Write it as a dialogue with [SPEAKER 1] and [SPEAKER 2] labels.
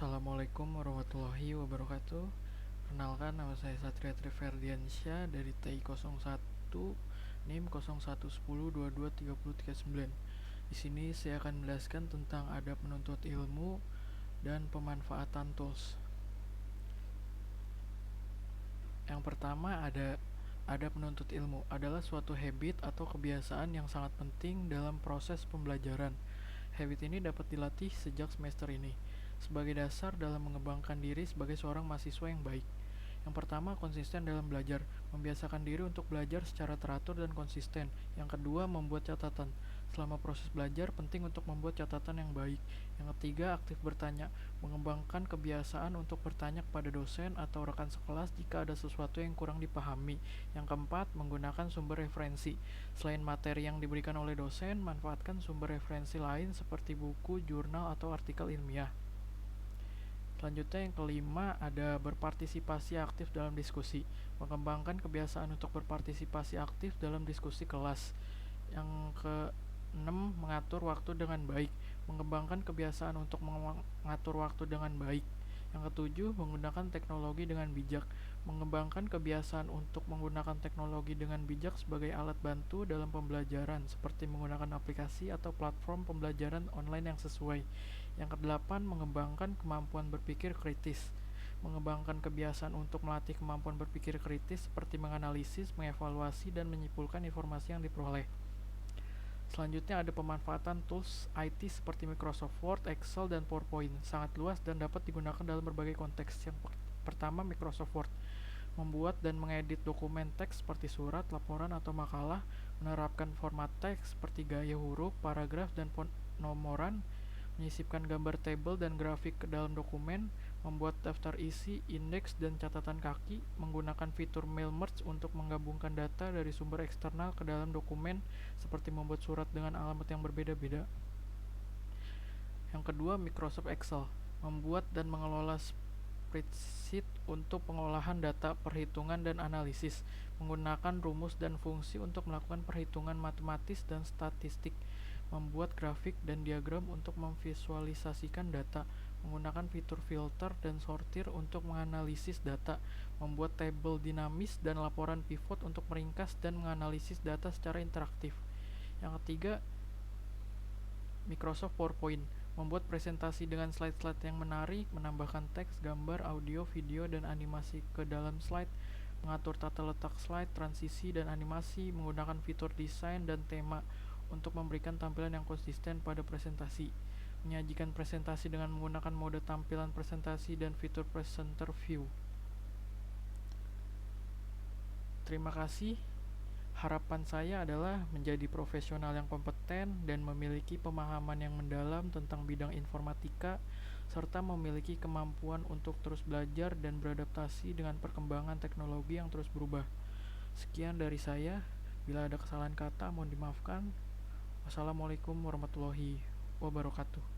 [SPEAKER 1] Assalamualaikum warahmatullahi wabarakatuh. Perkenalkan, nama saya Satria Triferdiansyah dari TI 01 NIM 0110223039. Di sini saya akan menjelaskan tentang adab menuntut ilmu dan pemanfaatan tools. Yang pertama, adab menuntut ilmu adalah suatu habit atau kebiasaan yang sangat penting dalam proses pembelajaran. Habit ini dapat dilatih sejak semester ini, sebagai dasar dalam mengembangkan diri sebagai seorang mahasiswa yang baik. Yang pertama, konsisten dalam belajar. Membiasakan diri untuk belajar secara teratur dan konsisten. Yang kedua, membuat catatan. Selama proses belajar, penting untuk membuat catatan yang baik. Yang ketiga, aktif bertanya. Mengembangkan kebiasaan untuk bertanya kepada dosen atau rekan sekelas jika ada sesuatu yang kurang dipahami. Yang keempat, menggunakan sumber referensi. Selain materi yang diberikan oleh dosen, manfaatkan sumber referensi lain seperti buku, jurnal, atau artikel ilmiah. Selanjutnya, yang kelima, ada berpartisipasi aktif dalam diskusi. Mengembangkan kebiasaan untuk berpartisipasi aktif dalam diskusi kelas. Yang keenam, mengatur waktu dengan baik. Mengembangkan kebiasaan untuk mengatur waktu dengan baik. Yang ketujuh, menggunakan teknologi dengan bijak. Mengembangkan kebiasaan untuk menggunakan teknologi dengan bijak sebagai alat bantu dalam pembelajaran, seperti menggunakan aplikasi atau platform pembelajaran online yang sesuai. Yang kedelapan, mengembangkan kemampuan berpikir kritis. Mengembangkan kebiasaan untuk melatih kemampuan berpikir kritis seperti menganalisis, mengevaluasi, dan menyimpulkan informasi yang diperoleh. Selanjutnya ada pemanfaatan tools IT seperti Microsoft Word, Excel, dan PowerPoint. Sangat luas dan dapat digunakan dalam berbagai konteks. Yang pertama, Microsoft Word. Membuat dan mengedit dokumen teks seperti surat, laporan, atau makalah. Menerapkan format teks seperti gaya huruf, paragraf, dan penomoran. Menyisipkan gambar tabel dan grafik ke dalam dokumen, membuat daftar isi, indeks, dan catatan kaki, menggunakan fitur mail merge untuk menggabungkan data dari sumber eksternal ke dalam dokumen, seperti membuat surat dengan alamat yang berbeda-beda. Yang kedua, Microsoft Excel. Membuat dan mengelola spreadsheet untuk pengolahan data, perhitungan, dan analisis, menggunakan rumus dan fungsi untuk melakukan perhitungan matematis dan statistik, membuat grafik dan diagram untuk memvisualisasikan data, menggunakan fitur filter dan sortir untuk menganalisis data, membuat tabel dinamis dan laporan pivot untuk meringkas dan menganalisis data secara interaktif. Yang ketiga, Microsoft PowerPoint. Membuat presentasi dengan slide-slide yang menarik, menambahkan teks, gambar, audio, video, dan animasi ke dalam slide, mengatur tata letak slide, transisi, dan animasi, menggunakan fitur desain dan tema untuk memberikan tampilan yang konsisten pada presentasi, menyajikan presentasi dengan menggunakan mode tampilan presentasi dan fitur presenter view. Terima kasih. Harapan saya adalah menjadi profesional yang kompeten dan memiliki pemahaman yang mendalam tentang bidang informatika, serta memiliki kemampuan untuk terus belajar dan beradaptasi dengan perkembangan teknologi yang terus berubah. Sekian dari saya. Bila ada kesalahan kata, mohon dimaafkan. Wassalamualaikum warahmatullahi wabarakatuh.